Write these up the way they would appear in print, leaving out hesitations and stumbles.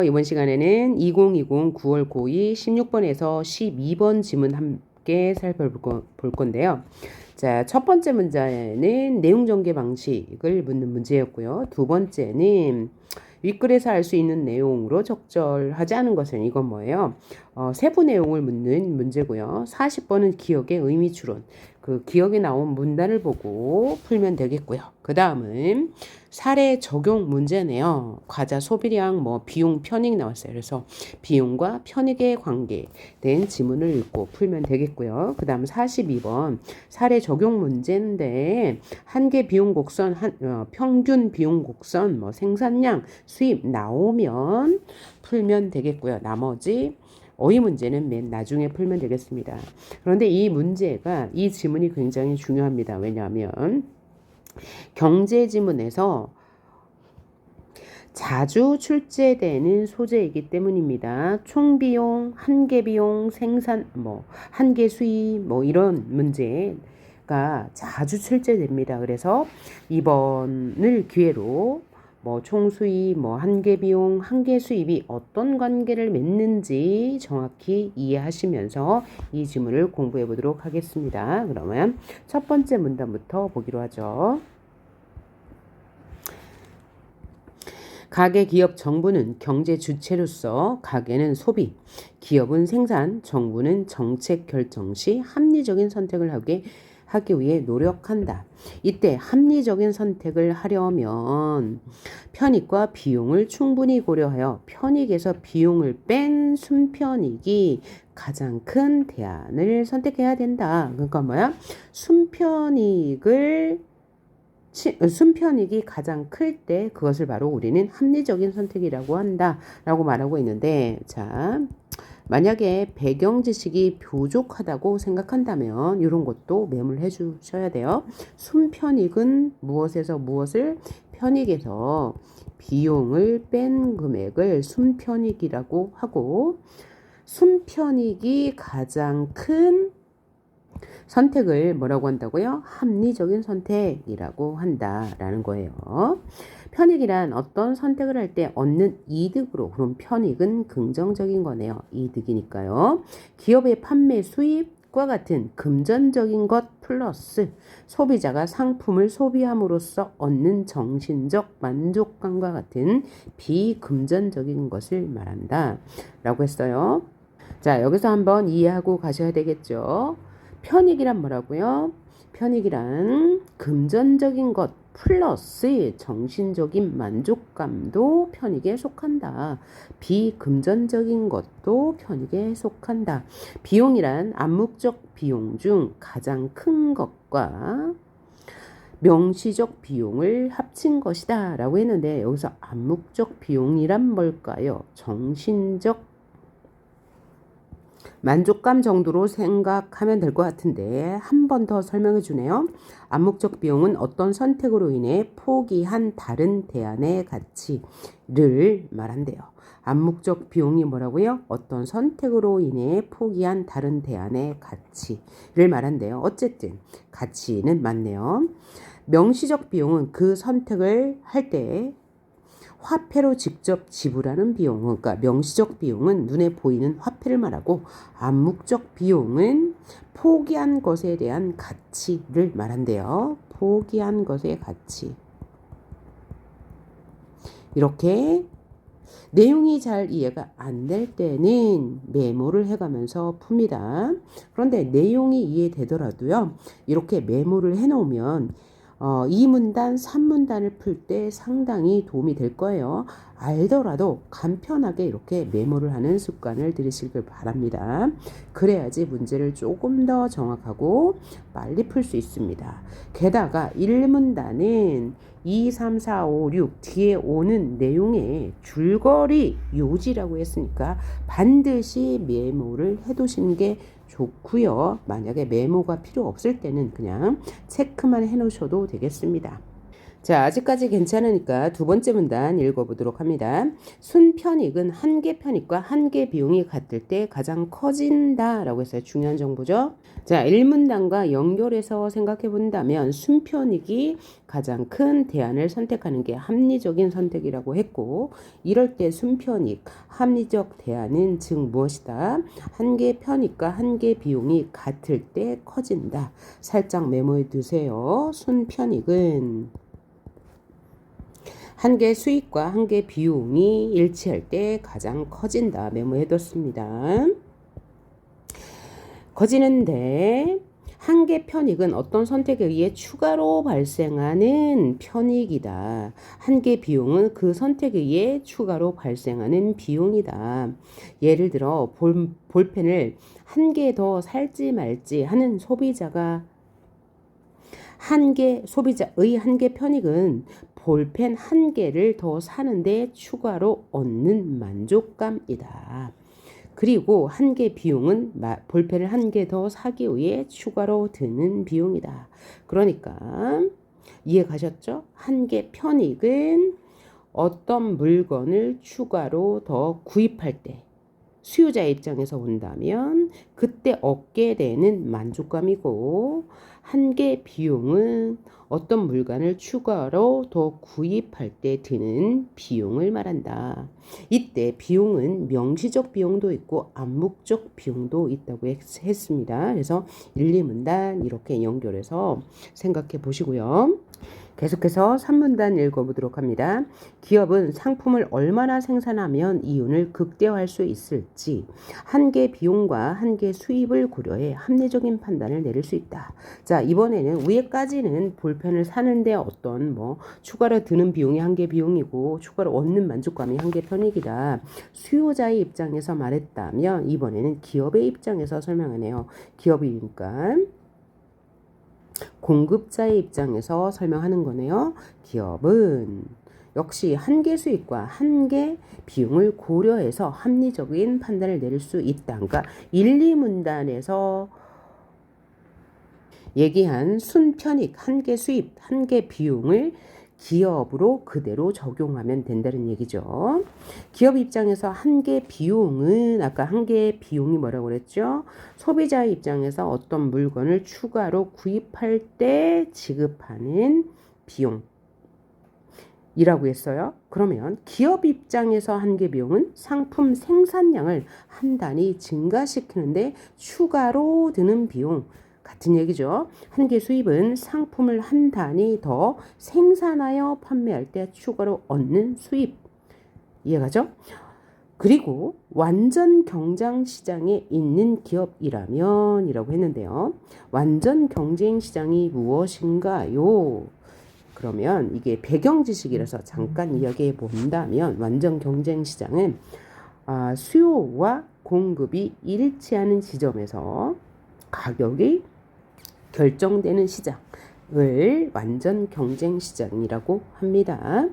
이번 시간에는 2020 9월 고2 16번에서 12번 지문 함께 살펴볼 건데요. 자, 첫 번째 문제는 내용 전개 방식을 묻는 문제였고요. 두 번째는 윗글에서 알 수 있는 내용으로 적절하지 않은 것은 이건 뭐예요? 세부 내용을 묻는 문제고요. 40번은 기억의 의미 추론. 그 기억에 나온 문단을 보고 풀면 되겠고요. 그 다음은 사례 적용 문제네요. 과자 소비량, 비용 편익 나왔어요. 그래서 비용과 편익에 관계된 지문을 읽고 풀면 되겠고요. 그 다음 42번 사례 적용 문제인데 한계 비용 곡선, 평균 비용 곡선, 생산량, 수입 나오면 풀면 되겠고요. 나머지 어휘 문제는 맨 나중에 풀면 되겠습니다. 그런데 이 지문이 굉장히 중요합니다. 왜냐하면 경제 지문에서 자주 출제되는 소재이기 때문입니다. 총비용, 한계비용, 생산, 한계 수입, 이런 문제가 자주 출제됩니다. 그래서 이번을 기회로 총수입, 한계비용, 한계수입이 어떤 관계를 맺는지 정확히 이해하시면서 이 지문을 공부해 보도록 하겠습니다. 그러면 첫 번째 문단부터 보기로 하죠. 가계, 기업, 정부는 경제 주체로서 가계는 소비, 기업은 생산, 정부는 정책 결정 시 합리적인 선택을 하기 위해 노력한다. 이때 합리적인 선택을 하려면 편익과 비용을 충분히 고려하여 편익에서 비용을 뺀 순편익이 가장 큰 대안을 선택해야 된다. 그러니까 뭐야? 순편익이 가장 클 때 그것을 바로 우리는 합리적인 선택이라고 한다라고 말하고 있는데, 자, 만약에 배경 지식이 부족하다고 생각한다면 이런 것도 메모를 해주셔야 돼요. 순편익은 무엇에서 무엇을, 편익에서 비용을 뺀 금액을 순편익이라고 하고, 순편익이 가장 큰 선택을 뭐라고 한다고요? 합리적인 선택이라고 한다라는 거예요. 편익이란 어떤 선택을 할 때 얻는 이득으로, 그럼 편익은 긍정적인 거네요. 이득이니까요. 기업의 판매 수입과 같은 금전적인 것 플러스 소비자가 상품을 소비함으로써 얻는 정신적 만족감과 같은 비금전적인 것을 말한다 라고 했어요. 자, 여기서 한번 이해하고 가셔야 되겠죠. 편익이란 뭐라고요? 편익이란 금전적인 것 플러스 정신적인 만족감도 편익에 속한다. 비금전적인 것도 편익에 속한다. 비용이란 암묵적 비용 중 가장 큰 것과 명시적 비용을 합친 것이다 라고 했는데, 여기서 암묵적 비용이란 뭘까요? 정신적 만족감 정도로 생각하면 될 것 같은데 한 번 더 설명해 주네요. 암묵적 비용은 어떤 선택으로 인해 포기한 다른 대안의 가치를 말한대요. 암묵적 비용이 뭐라고요? 어떤 선택으로 인해 포기한 다른 대안의 가치를 말한대요. 어쨌든 가치는 맞네요. 명시적 비용은 그 선택을 할 때 화폐로 직접 지불하는 비용, 그러니까 명시적 비용은 눈에 보이는 화폐를 말하고, 암묵적 비용은 포기한 것에 대한 가치를 말한대요. 포기한 것의 가치. 이렇게 내용이 잘 이해가 안 될 때는 메모를 해가면서 풉니다. 그런데 내용이 이해되더라도요, 이렇게 메모를 해놓으면 2문단, 3문단을 풀 때 상당히 도움이 될 거예요. 알더라도 간편하게 이렇게 메모를 하는 습관을 들이시길 바랍니다. 그래야지 문제를 조금 더 정확하고 빨리 풀 수 있습니다. 게다가 1문단은 2, 3, 4, 5, 6 뒤에 오는 내용의 줄거리 요지라고 했으니까 반드시 메모를 해두시는 게 좋고요. 만약에 메모가 필요 없을 때는 그냥 체크만 해놓으셔도 되겠습니다. 자, 아직까지 괜찮으니까 두 번째 문단 읽어보도록 합니다. 순편익은 한계 편익과 한계 비용이 같을 때 가장 커진다 라고 했어요. 중요한 정보죠. 자, 1문단과 연결해서 생각해 본다면 순편익이 가장 큰 대안을 선택하는 게 합리적인 선택이라고 했고, 이럴 때 순편익, 합리적 대안은 즉 무엇이다? 한계 편익과 한계 비용이 같을 때 커진다. 살짝 메모해 두세요. 순편익은 한계 수익과 한계 비용이 일치할 때 가장 커진다. 메모해뒀습니다. 커지는데 한계 편익은 어떤 선택에 의해 추가로 발생하는 편익이다. 한계 비용은 그 선택에 의해 추가로 발생하는 비용이다. 예를 들어 볼펜을 한 개 더 살지 말지 하는 소비자의 한계 편익은 볼펜 한 개를 더 사는데 추가로 얻는 만족감이다. 그리고 한계 비용은 볼펜을 한 개 더 사기 위해 추가로 드는 비용이다. 그러니까 이해 가셨죠? 한계 편익은 어떤 물건을 추가로 더 구입할 때 수요자의 입장에서 본다면 그때 얻게 되는 만족감이고, 한계 비용은 어떤 물건을 추가로 더 구입할 때 드는 비용을 말한다. 이때 비용은 명시적 비용도 있고 암묵적 비용도 있다고 했습니다. 그래서 1, 2문단 이렇게 연결해서 생각해 보시고요. 계속해서 3문단 읽어보도록 합니다. 기업은 상품을 얼마나 생산하면 이윤을 극대화할 수 있을지 한계 비용과 한계 수입을 고려해 합리적인 판단을 내릴 수 있다. 자, 이번에는 위에까지는 볼펜을 사는데 어떤 추가로 드는 비용이 한계 비용이고 추가로 얻는 만족감이 한계 편익이다. 수요자의 입장에서 말했다면 이번에는 기업의 입장에서 설명하네요. 기업이니까 공급자의 입장에서 설명하는 거네요. 기업은 역시 한계 수익과 한계 비용을 고려해서 합리적인 판단을 내릴 수 있다. 그러니까 1, 2문단에서 얘기한 순편익, 한계 수입, 한계 비용을 기업으로 그대로 적용하면 된다는 얘기죠. 기업 입장에서 한계 비용은 아까 한계 비용이 뭐라고 그랬죠? 소비자의 입장에서 어떤 물건을 추가로 구입할 때 지급하는 비용이라고 했어요. 그러면 기업 입장에서 한계 비용은 상품 생산량을 한 단위 증가시키는데 추가로 드는 비용 같은 얘기죠. 한계 수입은 상품을 한 단위 더 생산하여 판매할 때 추가로 얻는 수입. 이해가죠? 그리고 완전 경쟁 시장에 있는 기업이라면 이라고 했는데요. 완전 경쟁 시장이 무엇인가요? 그러면 이게 배경 지식이라서 잠깐 이야기해 본다면 완전 경쟁 시장은 수요와 공급이 일치하는 지점에서 가격이 결정되는 시장을 완전 경쟁 시장이라고 합니다.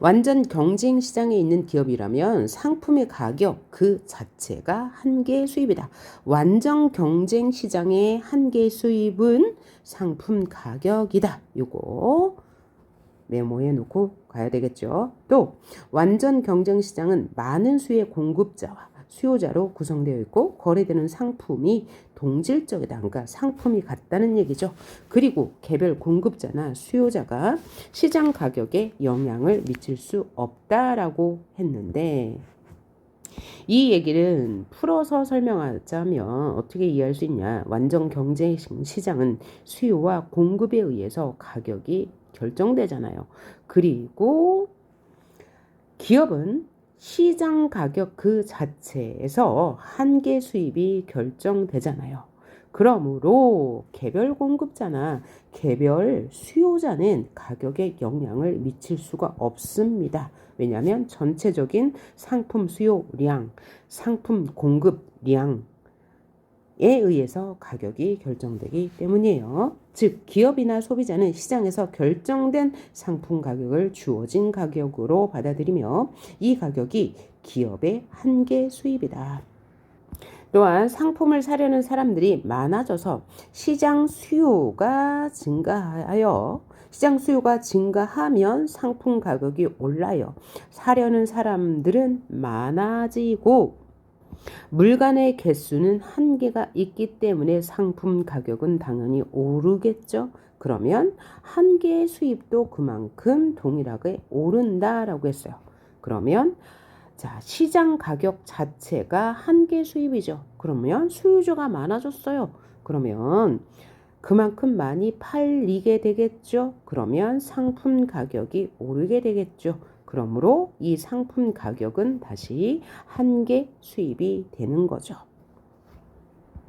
완전 경쟁 시장에 있는 기업이라면 상품의 가격 그 자체가 한계 수입이다. 완전 경쟁 시장의 한계 수입은 상품 가격이다. 요거 메모해 놓고 가야 되겠죠. 또 완전 경쟁 시장은 많은 수의 공급자와 수요자로 구성되어 있고 거래되는 상품이 동질적이다. 그러니까 상품이 같다는 얘기죠. 그리고 개별 공급자나 수요자가 시장 가격에 영향을 미칠 수 없다라고 했는데 이 얘기를 풀어서 설명하자면 어떻게 이해할 수 있냐. 완전 경쟁 시장은 수요와 공급에 의해서 가격이 결정되잖아요. 그리고 기업은 시장 가격 그 자체에서 한계 수입이 결정되잖아요. 그러므로 개별 공급자나 개별 수요자는 가격에 영향을 미칠 수가 없습니다. 왜냐하면 전체적인 상품 수요량, 상품 공급량에 의해서 가격이 결정되기 때문이에요. 즉 기업이나 소비자는 시장에서 결정된 상품 가격을 주어진 가격으로 받아들이며 이 가격이 기업의 한계 수입이다. 또한 상품을 사려는 사람들이 많아져서 시장 수요가 증가하여 시장 수요가 증가하면 상품 가격이 올라요. 사려는 사람들은 많아지고 물건의 개수는 한계가 있기 때문에 상품 가격은 당연히 오르겠죠. 그러면 한 개의 수입도 그만큼 동일하게 오른다라고 했어요. 그러면 자, 시장 가격 자체가 한 개 수입이죠. 그러면 수요자가 많아졌어요. 그러면 그만큼 많이 팔리게 되겠죠. 그러면 상품 가격이 오르게 되겠죠. 그러므로 이 상품 가격은 다시 한 개 수입이 되는 거죠.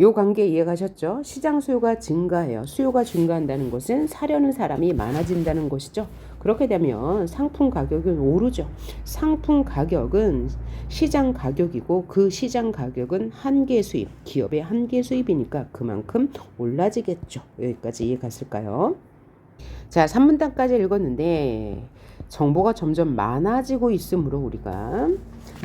요 관계 이해가셨죠? 시장 수요가 증가해요. 수요가 증가한다는 것은 사려는 사람이 많아진다는 것이죠. 그렇게 되면 상품 가격은 오르죠. 상품 가격은 시장 가격이고 그 시장 가격은 한 개 수입, 기업의 한 개 수입이니까 그만큼 올라지겠죠. 여기까지 이해 갔을까요? 자, 3문단까지 읽었는데 정보가 점점 많아지고 있으므로 우리가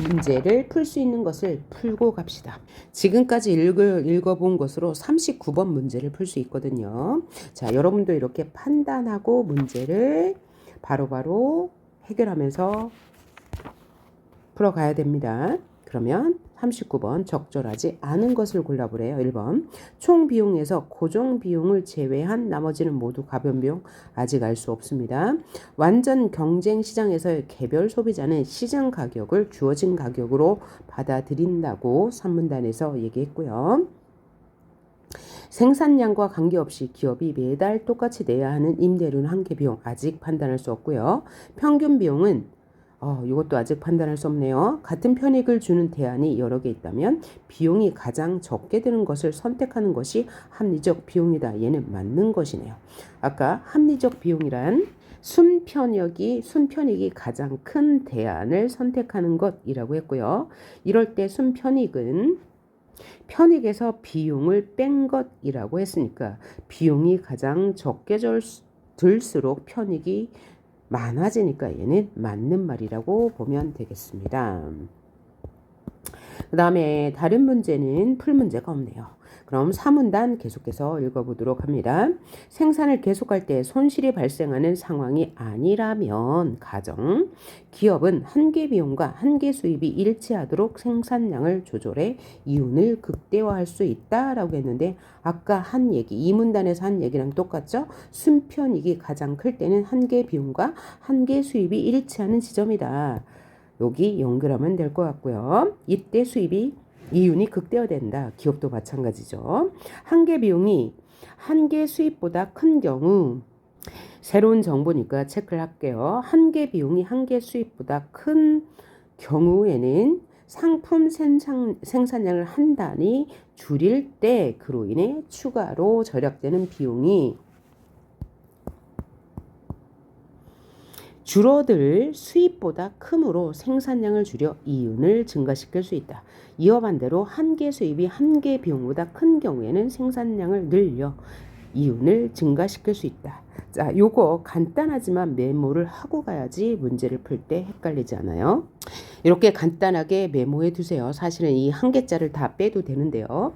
문제를 풀 수 있는 것을 풀고 갑시다. 지금까지 읽어본 것으로 39번 문제를 풀 수 있거든요. 자, 여러분도 이렇게 판단하고 문제를 바로바로 해결하면서 풀어가야 됩니다. 그러면 39번 적절하지 않은 것을 골라보래요. 1번 총 비용에서 고정 비용을 제외한 나머지는 모두 가변 비용. 아직 알 수 없습니다. 완전 경쟁 시장에서의 개별 소비자는 시장 가격을 주어진 가격으로 받아들인다고 3문단에서 얘기했고요. 생산량과 관계없이 기업이 매달 똑같이 내야 하는 임대료는 한계 비용. 아직 판단할 수 없고요. 평균 비용은 이것도 아직 판단할 수 없네요. 같은 편익을 주는 대안이 여러 개 있다면 비용이 가장 적게 드는 것을 선택하는 것이 합리적 비용이다. 얘는 맞는 것이네요. 아까 합리적 비용이란 순편익이 가장 큰 대안을 선택하는 것이라고 했고요. 이럴 때 순편익은 편익에서 비용을 뺀 것이라고 했으니까 비용이 가장 적게 들수록 편익이 많아지니까 얘는 맞는 말이라고 보면 되겠습니다. 그 다음에 다른 문제는 풀 문제가 없네요. 그럼 3문단 계속해서 읽어보도록 합니다. 생산을 계속할 때 손실이 발생하는 상황이 아니라면 가정 기업은 한계 비용과 한계 수입이 일치하도록 생산량을 조절해 이윤을 극대화할 수 있다라고 했는데 아까 한 얘기, 이 문단에서 한 얘기랑 똑같죠? 순편익이 가장 클 때는 한계 비용과 한계 수입이 일치하는 지점이다. 여기 연결하면 될 것 같고요. 이때 이윤이 극대화된다. 기업도 마찬가지죠. 한계 비용이 한계 수입보다 큰 경우 새로운 정보니까 체크를 할게요. 한계 비용이 한계 수입보다 큰 경우에는 상품 생산량을 한 단위 줄일 때 그로 인해 추가로 절약되는 비용이 줄어들 수입보다 크므로 생산량을 줄여 이윤을 증가시킬 수 있다. 이와 반대로 한계 수입이 한계 비용보다 큰 경우에는 생산량을 늘려 이윤을 증가시킬 수 있다. 자, 요거 간단하지만 메모를 하고 가야지 문제를 풀 때 헷갈리지 않아요. 이렇게 간단하게 메모해 두세요. 사실은 이 한 개짜리를 다 빼도 되는데요.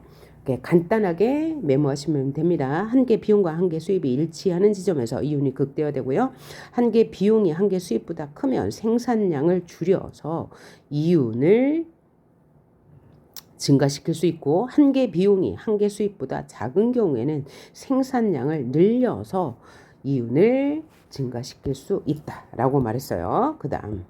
간단하게 메모하시면 됩니다. 한계 비용과 한계 수입이 일치하는 지점에서 이윤이 극대화되고요. 한계 비용이 한계 수입보다 크면 생산량을 줄여서 이윤을 증가시킬 수 있고 한계 비용이 한계 수입보다 작은 경우에는 생산량을 늘려서 이윤을 증가시킬 수 있다라고 말했어요. 그 다음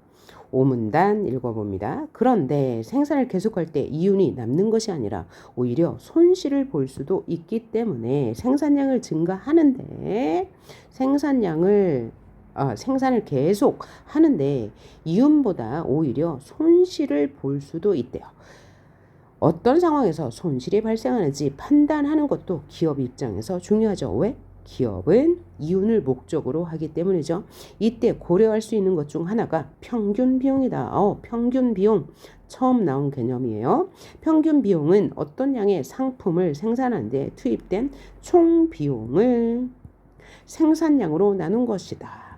5문단 읽어봅니다. 그런데 생산을 계속할 때 이윤이 남는 것이 아니라 오히려 손실을 볼 수도 있기 때문에 생산량을 증가하는데 생산을 계속 하는데 이윤보다 오히려 손실을 볼 수도 있대요. 어떤 상황에서 손실이 발생하는지 판단하는 것도 기업 입장에서 중요하죠. 왜? 기업은 이윤을 목적으로 하기 때문이죠. 이때 고려할 수 있는 것 중 하나가 평균 비용이다. 평균 비용 처음 나온 개념이에요. 평균 비용은 어떤 양의 상품을 생산하는 데 투입된 총 비용을 생산량으로 나눈 것이다.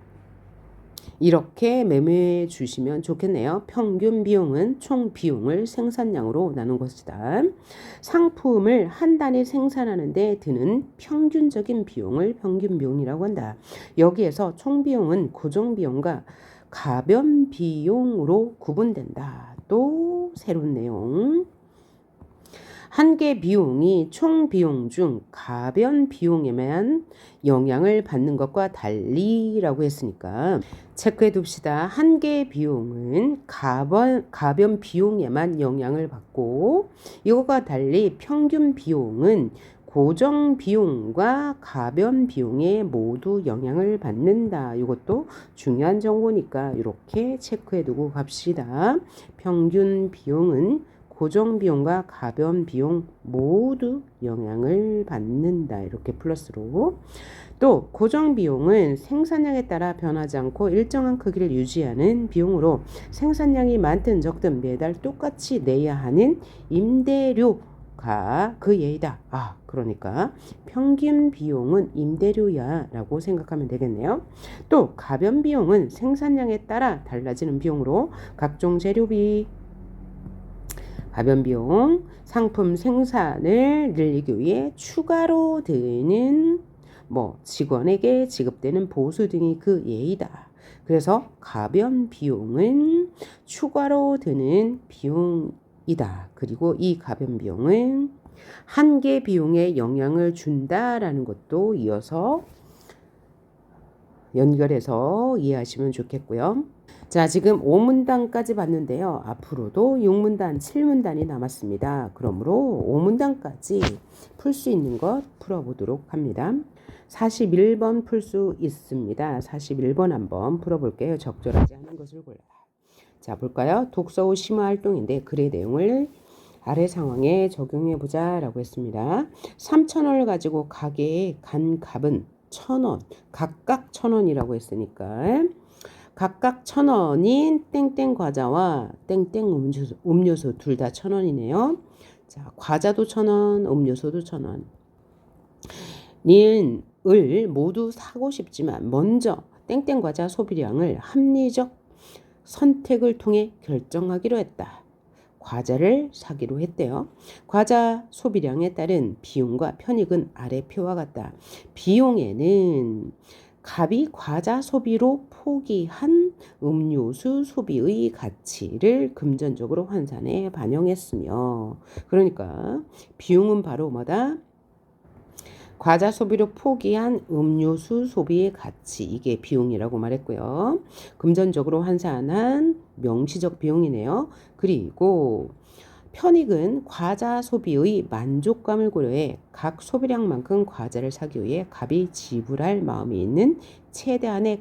이렇게 매매해 주시면 좋겠네요. 평균 비용은 총 비용을 생산량으로 나눈 것이다. 상품을 한 단위 생산하는데 드는 평균적인 비용을 평균 비용이라고 한다. 여기에서 총 비용은 고정 비용과 가변 비용으로 구분된다. 또 새로운 내용. 한 개 비용이 총 비용 중 가변 비용에만 영향을 받는 것과 달리라고 했으니까 체크해 둡시다. 한 개 비용은 가변 비용에만 영향을 받고 이것과 달리 평균 비용은 고정 비용과 가변 비용에 모두 영향을 받는다. 이것도 중요한 정보니까 이렇게 체크해 두고 갑시다. 평균 비용은 고정 비용과 가변 비용 모두 영향을 받는다. 이렇게 플러스로. 또 고정 비용은 생산량에 따라 변하지 않고 일정한 크기를 유지하는 비용으로 생산량이 많든 적든 매달 똑같이 내야 하는 임대료가 그 예이다. 그러니까 평균 비용은 임대료야 라고 생각하면 되겠네요. 또 가변 비용은 생산량에 따라 달라지는 비용으로 각종 재료비, 가변 비용, 상품 생산을 늘리기 위해 추가로 드는 직원에게 지급되는 보수 등이 그 예이다. 그래서 가변 비용은 추가로 드는 비용이다. 그리고 이 가변 비용은 한 개 비용에 영향을 준다라는 것도 이어서 연결해서 이해하시면 좋겠고요. 자, 지금 5문단까지 봤는데요. 앞으로도 6문단, 7문단이 남았습니다. 그러므로 5문단까지 풀 수 있는 것 풀어보도록 합니다. 41번 풀 수 있습니다. 41번 한번 풀어볼게요. 적절하지 않은 것을 골라요. 자, 볼까요? 독서 후 심화 활동인데 글의 내용을 아래 상황에 적용해보자 라고 했습니다. 3,000원을 가지고 가게에 간 값은 1,000원, 각각 1,000원이라고 했으니까 각각 1,000원인 땡땡 과자와 땡땡 음료수 둘 다 1,000원이네요. 자, 과자도 1,000원, 음료수도 1,000원. 니은을 모두 사고 싶지만 먼저 땡땡 과자 소비량을 합리적 선택을 통해 결정하기로 했다. 과자를 사기로 했대요. 과자 소비량에 따른 비용과 편익은 아래 표와 같다. 비용에는 값이 과자 소비로 포기한 음료수 소비의 가치를 금전적으로 환산해 반영했으며, 그러니까 비용은 바로 뭐다? 과자 소비로 포기한 음료수 소비의 가치, 이게 비용이라고 말했고요. 금전적으로 환산한 명시적 비용이네요. 그리고 편익은 과자 소비의 만족감을 고려해 각 소비량만큼 과자를 사기 위해 값이 지불할 마음이 있는 최대한의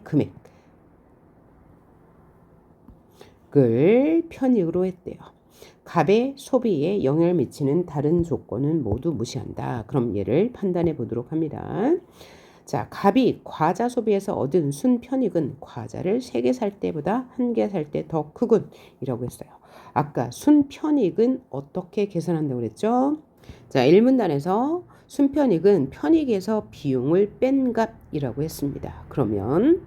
금액을 편익으로 했대요. 값의 소비에 영향을 미치는 다른 조건은 모두 무시한다. 그럼 얘를 판단해 보도록 합니다. 자, 값이 과자 소비에서 얻은 순편익은 과자를 3개 살 때보다 1개 살 때 더 크군 이라고 했어요. 아까 순편익은 어떻게 계산한다고 그랬죠? 자, 1문단에서 순편익은 편익에서 비용을 뺀 값이라고 했습니다. 그러면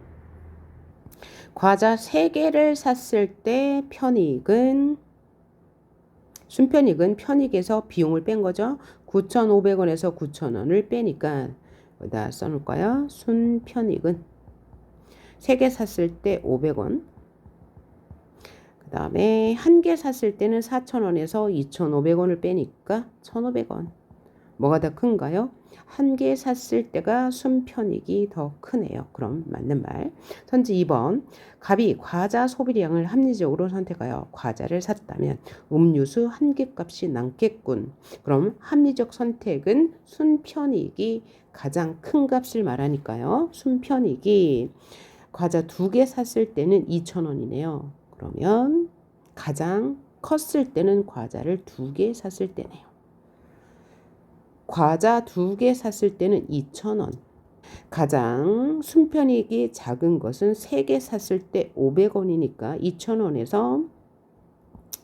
과자 3개를 샀을 때 순편익은 편익에서 비용을 뺀 거죠. 9,500원에서 9,000원을 빼니까 여기다 써놓을까요? 순편익은 3개 샀을 때 500원, 그 다음에 1개 샀을 때는 4,000원에서 2,500원을 빼니까 1,500원. 뭐가 더 큰가요? 1개 샀을 때가 순편익이 더 크네요. 그럼 맞는 말. 선지 2번. 값이 과자 소비량을 합리적으로 선택하여 과자를 샀다면 음료수 1개 값이 남겠군. 그럼 합리적 선택은 순편익이 가장 큰 값을 말하니까요. 순편익이 과자 2개 샀을 때는 2,000원이네요. 그러면 가장 컸을 때는 과자를 2개 샀을 때네요. 과자 2개 샀을 때는 2,000원. 가장 순편익이 작은 것은 3개 샀을 때 500원이니까 2,000원에서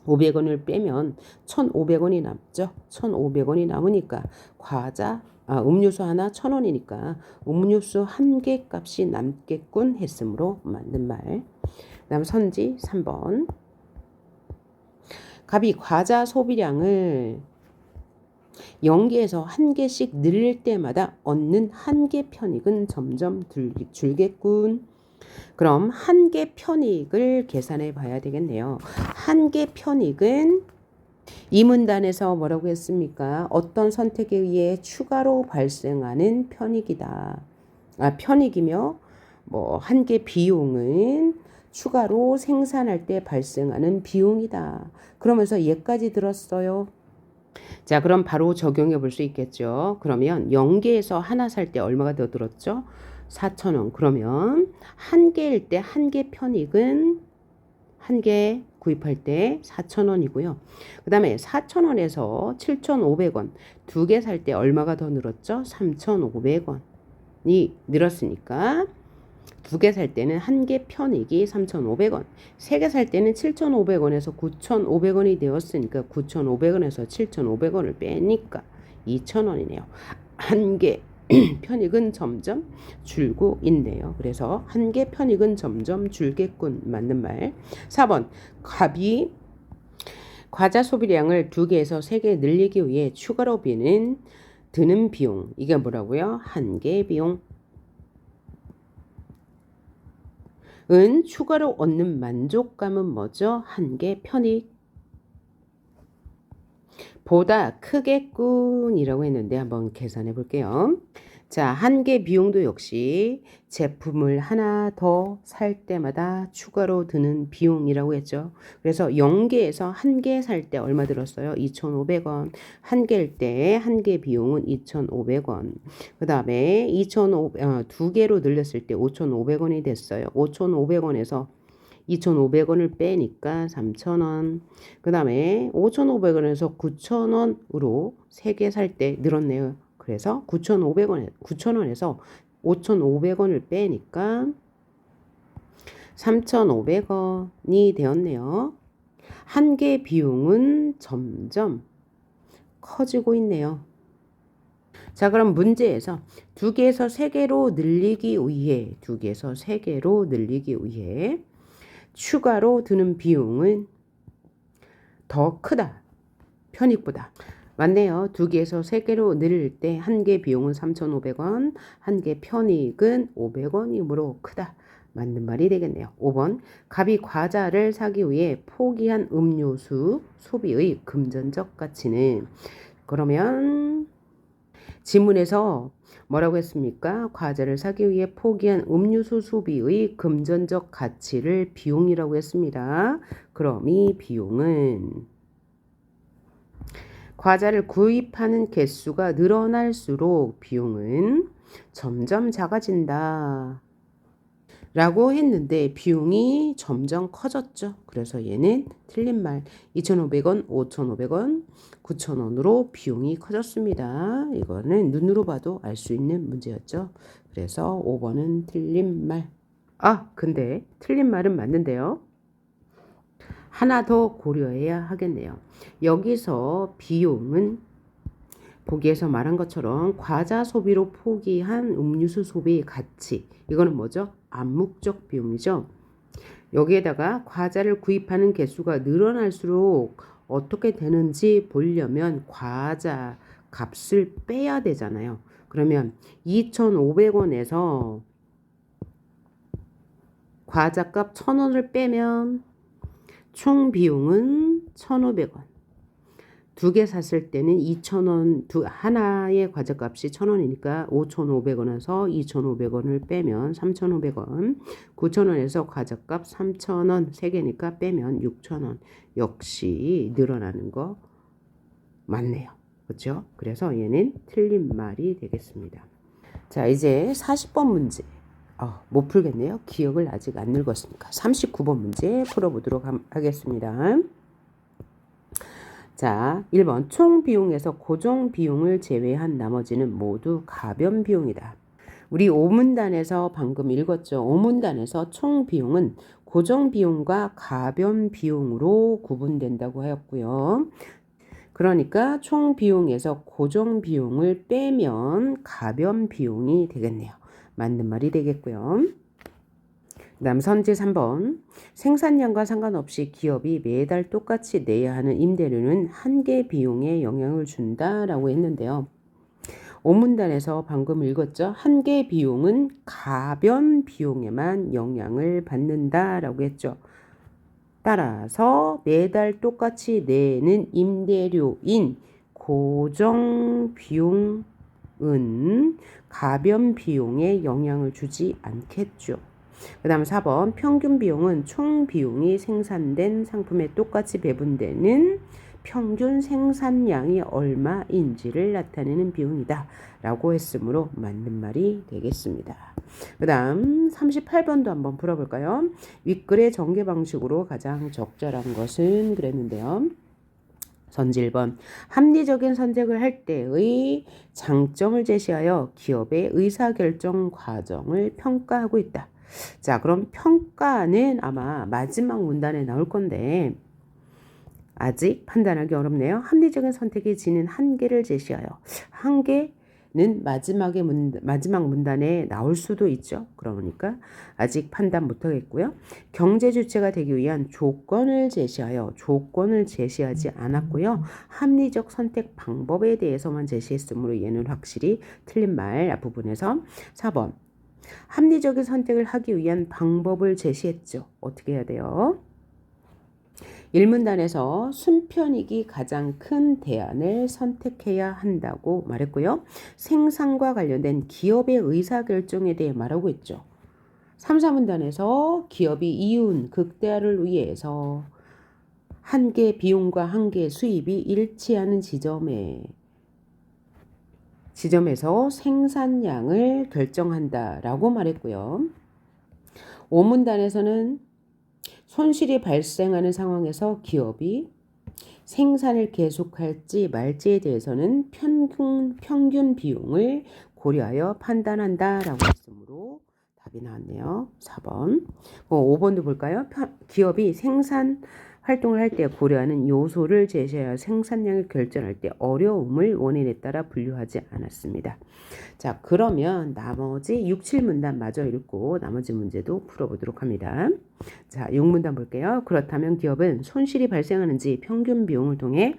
500원을 빼면 1,500원이 남죠. 1,500원이 남으니까 과자 음료수 하나 1,000원이니까 음료수 한 개 값이 남겠군 했으므로 맞는 말. 그다음 선지 3번. 갑이 과자 소비량을 0개에서 1개씩 늘릴 때마다 얻는 한 개 편익은 점점 줄겠군. 그럼 한 개 편익을 계산해 봐야 되겠네요. 한 개 편익은 이 문단에서 뭐라고 했습니까? 어떤 선택에 의해 추가로 발생하는 편익이다. 편익이며 한 개 비용은 추가로 생산할 때 발생하는 비용이다. 그러면서 얘까지 들었어요. 자, 그럼 바로 적용해 볼 수 있겠죠. 그러면 0개에서 하나 살 때 얼마가 더 들었죠? 4,000원. 그러면 한 개일 때 한 개 편익은 한 개 구입할 때 4,000원이고요. 그 다음에 4,000원에서 7,500원 두 개 살 때 얼마가 더 늘었죠? 3,500원이 늘었으니까 두 개 살 때는 한 개 편익이 3,500원, 세 개 살 때는 7,500원에서 9,500원이 되었으니까 9,500원에서 7,500원을 빼니까 2,000원이네요. 한 개 편익은 점점 줄고 있네요. 그래서 한 개 편익은 점점 줄겠군. 맞는 말. 4번. 갑이 과자 소비량을 2개에서 3개 늘리기 위해 추가로 드는 비용. 이게 뭐라고요? 한 개 비용. 은 추가로 얻는 만족감은 뭐죠? 한 개 편익. 보다 크겠군이라고 했는데 한번 계산해 볼게요. 자, 한 개 비용도 역시 제품을 하나 더 살 때마다 추가로 드는 비용이라고 했죠. 그래서 0개에서 한 개 살 때 얼마 들었어요? 2,500원. 한 개일 때 한 개 비용은 2,500원. 그 다음에 2 개로 늘렸을 때 5,500원이 됐어요. 5,500원에서 2,500원을 빼니까 3,000원. 그 다음에 5,500원에서 9,000원으로 3개 살 때 늘었네요. 그래서 9,000원에서 5,500원을 빼니까 3,500원이 되었네요. 한 개 비용은 점점 커지고 있네요. 자, 그럼 문제에서 2개에서 3개로 늘리기 위해 추가로 드는 비용은 더 크다. 편익보다. 맞네요. 2개에서 3개로 늘릴 때 한 개 비용은 3,500원, 한 개 편익은 500원이므로 크다. 맞는 말이 되겠네요. 5번. 갑이 과자를 사기 위해 포기한 음료수 소비의 금전적 가치는, 그러면 지문에서 뭐라고 했습니까? 과자를 사기 위해 포기한 음료수 소비의 금전적 가치를 비용이라고 했습니다. 그럼 이 비용은 과자를 구입하는 개수가 늘어날수록 비용은 점점 작아진다 라고 했는데 비용이 점점 커졌죠. 그래서 얘는 틀린 말. 2,500원, 5,500원, 9,000원으로 비용이 커졌습니다. 이거는 눈으로 봐도 알 수 있는 문제였죠. 그래서 5번은 틀린 말. 근데 틀린 말은 맞는데요. 하나 더 고려해야 하겠네요. 여기서 비용은 보기에서 말한 것처럼 과자 소비로 포기한 음료수 소비의 가치. 이거는 뭐죠? 암묵적 비용이죠. 여기에다가 과자를 구입하는 개수가 늘어날수록 어떻게 되는지 보려면 과자 값을 빼야 되잖아요. 그러면 2,500원에서 과자값 1,000원을 빼면 총 비용은 1,500원. 2개 샀을 때는 2,000원, 하나의 과자값이 1,000원이니까 5,500원에서 2,500원을 빼면 3,500원. 9,000원에서 과자값 3,000원, 3개니까 빼면 6,000원. 역시 늘어나는 거 맞네요. 그렇죠? 그래서 얘는 틀린 말이 되겠습니다. 자, 이제 40번 문제. 못 풀겠네요. 기억을 아직 안 늙었으니까. 39번 문제 풀어보도록 하겠습니다. 자, 1번. 총 비용에서 고정 비용을 제외한 나머지는 모두 가변 비용이다. 우리 5문단에서 방금 읽었죠. 5문단에서 총 비용은 고정 비용과 가변 비용으로 구분된다고 하였고요. 그러니까 총 비용에서 고정 비용을 빼면 가변 비용이 되겠네요. 맞는 말이 되겠고요. 그다음 선지 3번. 생산량과 상관없이 기업이 매달 똑같이 내야 하는 임대료는 한계 비용에 영향을 준다라고 했는데요. 오문단에서 방금 읽었죠. 한계 비용은 가변 비용에만 영향을 받는다라고 했죠. 따라서 매달 똑같이 내는 임대료인 고정 비용은 가변 비용에 영향을 주지 않겠죠. 그 다음 4번 평균 비용은 총 비용이 생산된 상품에 똑같이 배분되는 평균 생산량이 얼마인지를 나타내는 비용이다 라고 했으므로 맞는 말이 되겠습니다. 그 다음 38번도 한번 풀어볼까요? 윗글의 전개 방식으로 가장 적절한 것은 그랬는데요. 선지 1번 합리적인 선택을 할 때의 장점을 제시하여 기업의 의사결정 과정을 평가하고 있다. 자, 그럼 평가는 아마 마지막 문단에 나올 건데 아직 판단하기 어렵네요. 합리적인 선택이 지닌 한계를 제시하여. 한계는 마지막 문단에 나올 수도 있죠. 그러니까 아직 판단 못하겠고요. 경제 주체가 되기 위한 조건을 제시하여. 조건을 제시하지 않았고요. 합리적 선택 방법에 대해서만 제시했으므로 얘는 확실히 틀린 말 앞부분에서. 4번 합리적인 선택을 하기 위한 방법을 제시했죠. 어떻게 해야 돼요? 1문단에서 순편익이 가장 큰 대안을 선택해야 한다고 말했고요. 생산과 관련된 기업의 의사결정에 대해 말하고 있죠. 3, 4문단에서 기업이 이윤 극대화를 위해서 한계 비용과 한계 수입이 일치하는 지점에서 생산량을 결정한다라고 말했고요. 5문단에서는 손실이 발생하는 상황에서 기업이 생산을 계속할지 말지에 대해서는 평균 비용을 고려하여 판단한다라고 했으므로 답이 나왔네요. 4번. 5번도 볼까요? 기업이 생산 활동을 할 때 고려하는 요소를 제시하여 생산량을 결정할 때 어려움을 원인에 따라 분류하지 않았습니다. 자, 그러면 나머지 6, 7문단 마저 읽고 나머지 문제도 풀어보도록 합니다. 자, 6문단 볼게요. 그렇다면 기업은 손실이 발생하는지 평균 비용을 통해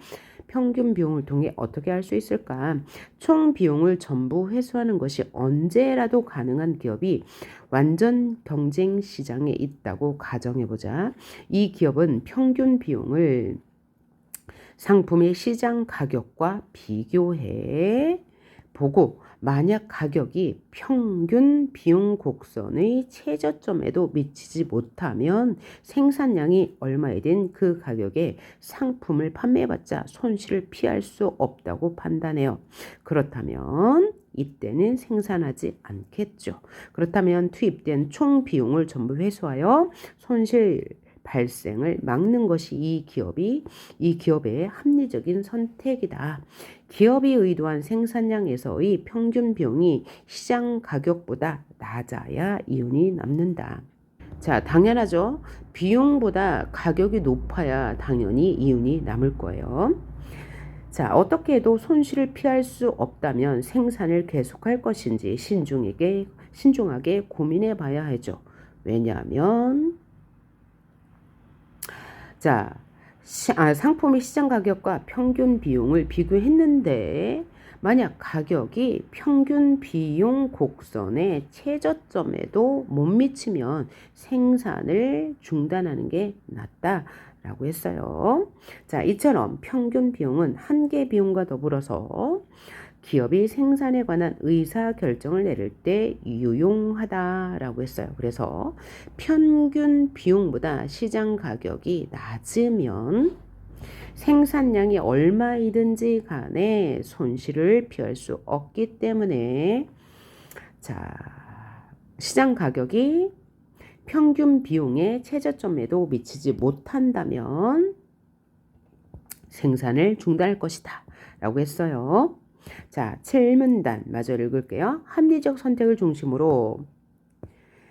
어떻게 할 수 있을까? 총 비용을 전부 회수하는 것이 언제라도 가능한 기업이 완전 경쟁 시장에 있다고 가정해보자. 이 기업은 평균 비용을 상품의 시장 가격과 비교해 보고 만약 가격이 평균 비용 곡선의 최저점에도 미치지 못하면 생산량이 얼마이든 그 가격에 상품을 판매해봤자 손실을 피할 수 없다고 판단해요. 그렇다면 이때는 생산하지 않겠죠. 그렇다면 투입된 총 비용을 전부 회수하여 손실 발생을 막는 것이 이 기업의 합리적인 선택이다. 기업이 의도한 생산량에서의 평균 비용이 시장 가격보다 낮아야 이윤이 남는다. 자, 당연하죠. 비용보다 가격이 높아야 당연히 이윤이 남을 거예요. 자, 어떻게 해도 손실을 피할 수 없다면 생산을 계속할 것인지 신중하게 고민해 봐야 하죠. 왜냐하면 자, 상품의 시장 가격과 평균 비용을 비교했는데 만약 가격이 평균 비용 곡선의 최저점에도 못 미치면 생산을 중단하는 게 낫다라고 했어요. 자, 이처럼 평균 비용은 한계 비용과 더불어서 기업이 생산에 관한 의사결정을 내릴 때 유용하다라고 했어요. 그래서 평균 비용보다 시장 가격이 낮으면 생산량이 얼마이든지 간에 손실을 피할 수 없기 때문에 자, 시장 가격이 평균 비용의 최저점에도 미치지 못한다면 생산을 중단할 것이다 라고 했어요. 자, 7문단 마저 읽을게요. 합리적 선택을 중심으로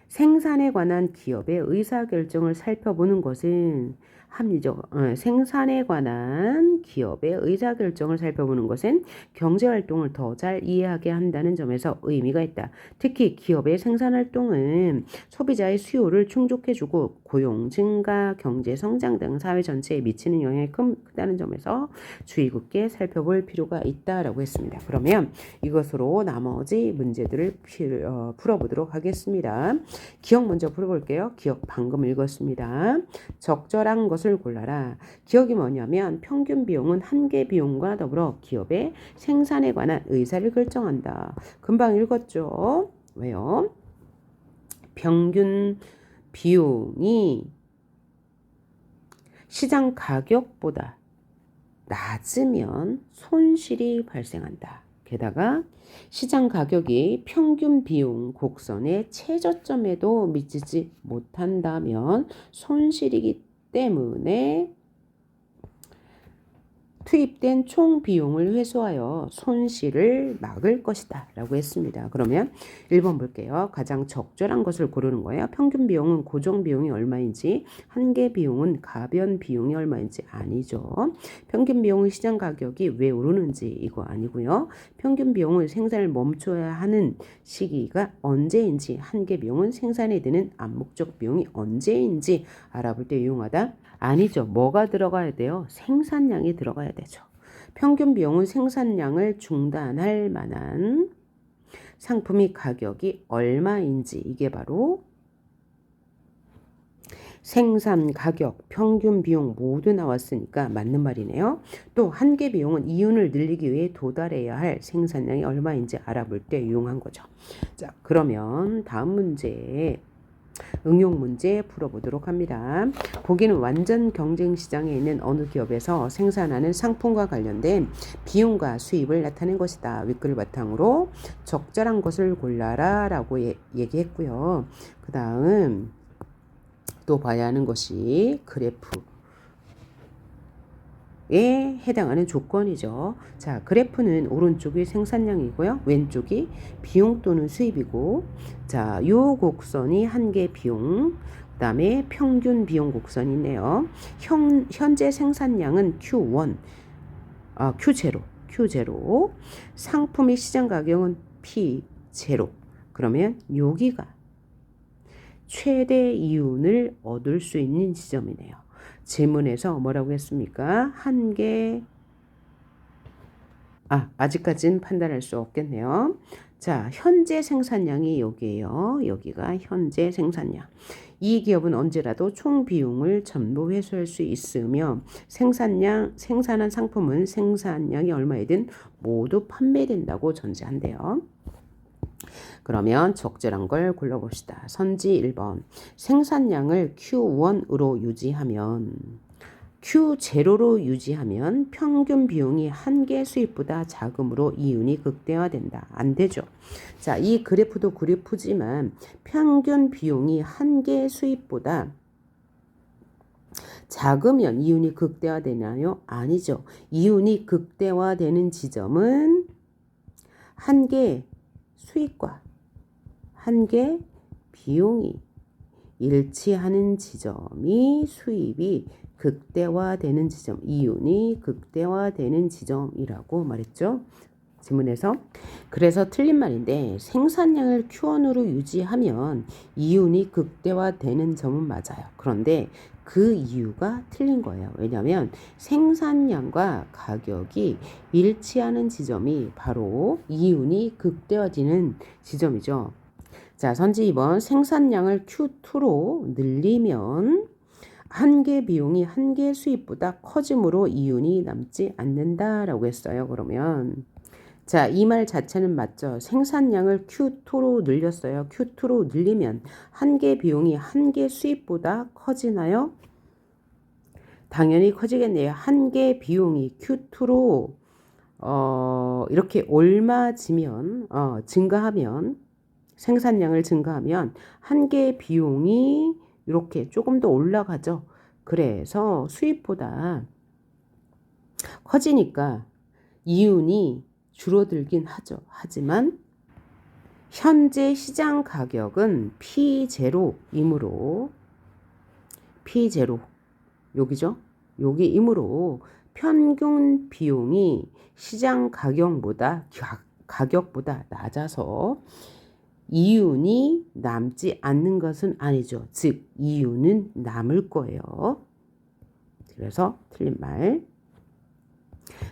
생산에 관한 기업의 의사결정을 살펴보는 것은 합리적 생산에 관한 기업의 의사결정을 살펴보는 것은 경제활동을 더 잘 이해하게 한다는 점에서 의미가 있다. 특히 기업의 생산활동은 소비자의 수요를 충족해주고 고용 증가, 경제 성장 등 사회 전체에 미치는 영향이 크다는 점에서 주의 깊게 살펴볼 필요가 있다라고 했습니다. 그러면 이것으로 나머지 문제들을 풀어보도록 하겠습니다. 기억 먼저 풀어볼게요. 기억 방금 읽었습니다. 적절한 것을 골라라. 기억이 뭐냐면 평균 비용은 한계 비용과 더불어 기업의 생산에 관한 의사를 결정한다. 금방 읽었죠? 왜요? 평균 비용이 시장 가격보다 낮으면 손실이 발생한다. 게다가 시장 가격이 평균 비용 곡선의 최저점에도 미치지 못한다면 손실이기 때문에 투입된 총 비용을 회수하여 손실을 막을 것이다 라고 했습니다. 그러면 1번 볼게요. 가장 적절한 것을 고르는 거예요. 평균 비용은 고정 비용이 얼마인지, 한계 비용은 가변 비용이 얼마인지 아니죠. 평균 비용은 시장 가격이 왜 오르는지 이거 아니고요. 평균 비용은 생산을 멈춰야 하는 시기가 언제인지, 한계 비용은 생산에 드는 암묵적 비용이 언제인지 알아볼 때 유용하다. 아니죠. 뭐가 들어가야 돼요? 생산량이 들어가야 되죠. 평균 비용은 생산량을 중단할 만한 상품의 가격이 얼마인지, 이게 바로 생산 가격, 평균 비용 모두 나왔으니까 맞는 말이네요. 또 한계 비용은 이윤을 늘리기 위해 도달해야 할 생산량이 얼마인지 알아볼 때 유용한 거죠. 자, 그러면 다음 문제 응용 문제 풀어보도록 합니다. 보기는 완전 경쟁 시장에 있는 어느 기업에서 생산하는 상품과 관련된 비용과 수입을 나타낸 것이다. 윗글을 바탕으로 적절한 것을 골라라 라고 얘기했고요. 그 다음 또 봐야 하는 것이 그래프에 해당하는 조건이죠. 자, 그래프는 오른쪽이 생산량이고요. 왼쪽이 비용 또는 수입이고, 자, 요 곡선이 한계 비용, 그 다음에 평균 비용 곡선이 있네요. 현재 생산량은 Q1, Q0. 상품의 시장 가격은 P0. 그러면 여기가 최대 이윤을 얻을 수 있는 지점이네요. 질문에서 뭐라고 했습니까? 아직까지는 판단할 수 없겠네요. 자, 현재 생산량이 여기에요. 여기가 현재 생산량. 이 기업은 언제라도 총 비용을 전부 회수할 수 있으며 생산한 상품은 생산량이 얼마이든 모두 판매된다고 전제한대요. 그러면 적절한 걸 골라봅시다. 선지 1번. 생산량을 Q1으로 유지하면 Q0로 유지하면 평균 비용이 한계 수입보다 작음으로 이윤이 극대화된다. 안 되죠. 자, 이 그래프도 그래프지만 평균 비용이 한계 수입보다 작으면 이윤이 극대화되나요? 아니죠. 이윤이 극대화되는 지점은 한계 수입과 한계 비용이 일치하는 지점이 수입이 극대화되는 지점, 이윤이 극대화되는 지점이라고 말했죠. 지문에서. 그래서 틀린 말인데 생산량을 Q1으로 유지하면 이윤이 극대화되는 점은 맞아요. 그런데 그 이유가 틀린 거예요. 왜냐하면 생산량과 가격이 일치하는 지점이 바로 이윤이 극대화되는 지점이죠. 자, 선지 2번. 생산량을 Q2로 늘리면 한계 비용이 한계 수입보다 커지므로 이윤이 남지 않는다라고 했어요. 그러면 자, 이 말 자체는 맞죠. 생산량을 Q2로 늘렸어요. Q2로 늘리면 한계 비용이 한계 수입보다 커지나요? 당연히 커지겠네요. 한계 비용이 Q2로 이렇게 옮아지면 증가하면 생산량을 증가하면 한계 비용이 이렇게 조금 더 올라가죠. 그래서 수입보다 커지니까 이윤이 줄어들긴 하죠. 하지만 현재 시장 가격은 P0이므로 P0 여기죠. 여기이므로 평균 비용이 시장 가격보다 낮아서 이윤이 남지 않는 것은 아니죠. 즉 이윤은 남을 거예요. 그래서 틀린 말.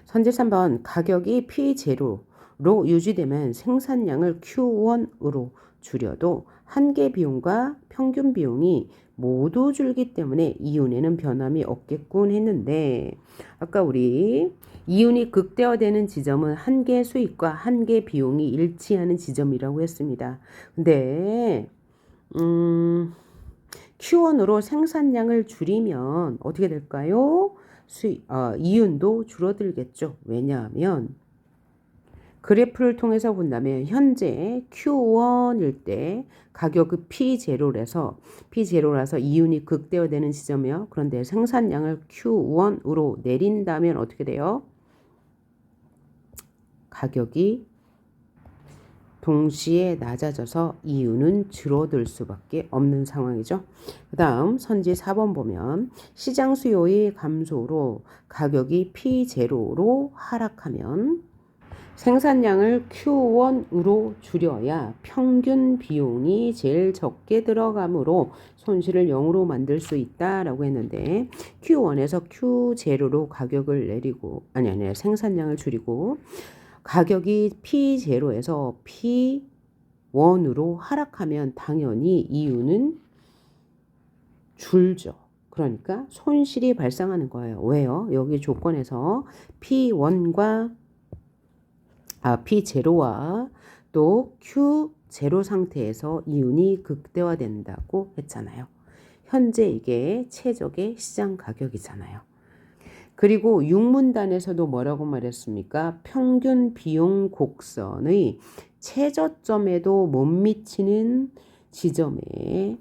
선제 3번 가격이 P0로 유지되면 생산량을 Q1으로 줄여도 한계 비용과 평균 비용이 모두 줄기 때문에 이윤에는 변함이 없겠군 했는데 아까 우리 이윤이 극대화되는 지점은 한계 수익과 한계 비용이 일치하는 지점이라고 했습니다. 근데 Q1으로 생산량을 줄이면 어떻게 될까요? 이윤도 줄어들겠죠. 왜냐하면 그래프를 통해서 본다면 현재 Q1일 때 가격이 P0라서 이윤이 극대화되는 지점이요. 그런데 생산량을 Q1으로 내린다면 어떻게 돼요? 가격이 동시에 낮아져서 이윤은 줄어들 수밖에 없는 상황이죠. 그 다음 선지 4번 보면 시장 수요의 감소로 가격이 P0로 하락하면 생산량을 Q1으로 줄여야 평균 비용이 제일 적게 들어가므로 손실을 0으로 만들 수 있다라고 했는데 Q1에서 Q0로 가격을 내리고 아니 생산량을 줄이고 가격이 P0에서 P1으로 하락하면 당연히 이윤은 줄죠. 그러니까 손실이 발생하는 거예요. 왜요? 여기 조건에서 P0와 또 Q0 상태에서 이윤이 극대화된다고 했잖아요. 현재 이게 최적의 시장 가격이잖아요. 그리고 육문단에서도 뭐라고 말했습니까? 평균 비용 곡선의 최저점에도 못 미치는 지점에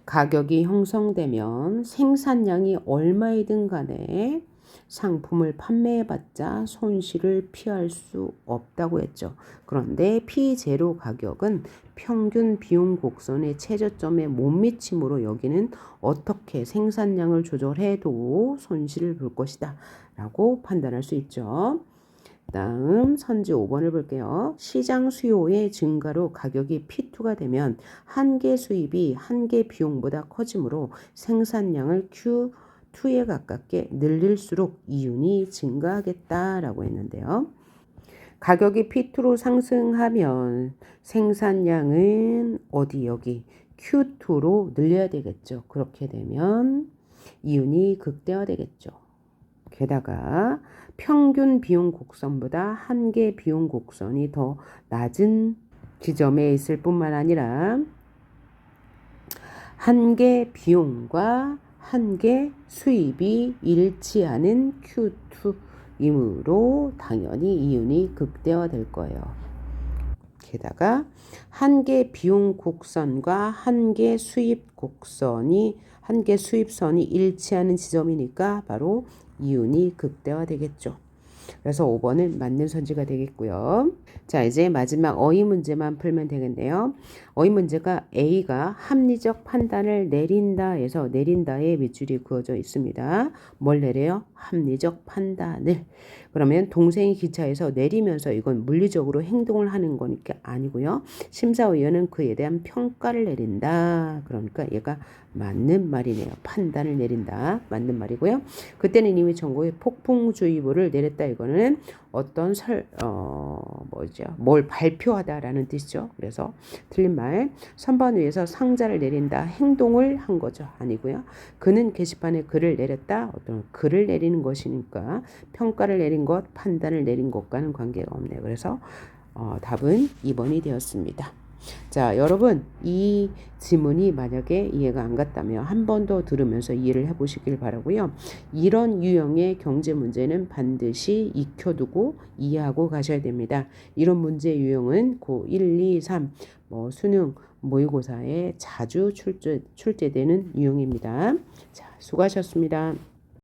가격이 형성되면 생산량이 얼마이든 간에 상품을 판매해봤자 손실을 피할 수 없다고 했죠. 그런데 P0 가격은 평균 비용 곡선의 최저점에 못 미침으로 여기는 어떻게 생산량을 조절해도 손실을 볼 것이다 라고 판단할 수 있죠. 다음 선지 5번을 볼게요. 시장 수요의 증가로 가격이 P2가 되면 한계 수입이 한계 비용보다 커지므로 생산량을 Q2에 가깝게 늘릴수록 이윤이 증가하겠다라고 했는데요. 가격이 P2로 상승하면 생산량은 여기 Q2로 늘려야 되겠죠. 그렇게 되면 이윤이 극대화되겠죠. 게다가 평균 비용 곡선보다 한계 비용 곡선이 더 낮은 지점에 있을 뿐만 아니라 한계 비용과 한계 수입이 일치하는 Q2이므로 당연히 이윤이 극대화될 거예요. 게다가 한계 비용 곡선과 한계 수입선이 일치하는 지점이니까 바로 이윤이 극대화되겠죠. 그래서 5번은 맞는 선지가 되겠고요. 자, 이제 마지막 어휘 문제만 풀면 되겠네요. 어휘 문제가 A가 합리적 판단을 내린다에서 내린다에 밑줄이 그어져 있습니다. 뭘 내려요? 합리적 판단을. 그러면 동생이 기차에서 내리면서 이건 물리적으로 행동을 하는 거니까 아니고요. 심사위원은 그에 대한 평가를 내린다. 그러니까 얘가 맞는 말이네요. 판단을 내린다. 맞는 말이고요. 그때는 이미 전국에 폭풍주의보를 내렸다. 이거는 어떤 뭘 발표하다라는 뜻이죠. 그래서 틀린 말. 선반 위에서 상자를 내린다. 행동을 한 거죠. 아니고요. 그는 게시판에 글을 내렸다. 어떤 글을 내리는 것이니까 평가를 내린 것, 판단을 내린 것과는 관계가 없네요. 그래서 답은 2번이 되었습니다. 자, 여러분 이 지문이 만약에 이해가 안 갔다면 한 번 더 들으면서 이해를 해보시길 바라고요. 이런 유형의 경제 문제는 반드시 익혀두고 이해하고 가셔야 됩니다. 이런 문제 유형은 고 1, 2, 3 수능 모의고사에 자주 출제되는 유형입니다. 자, 수고하셨습니다.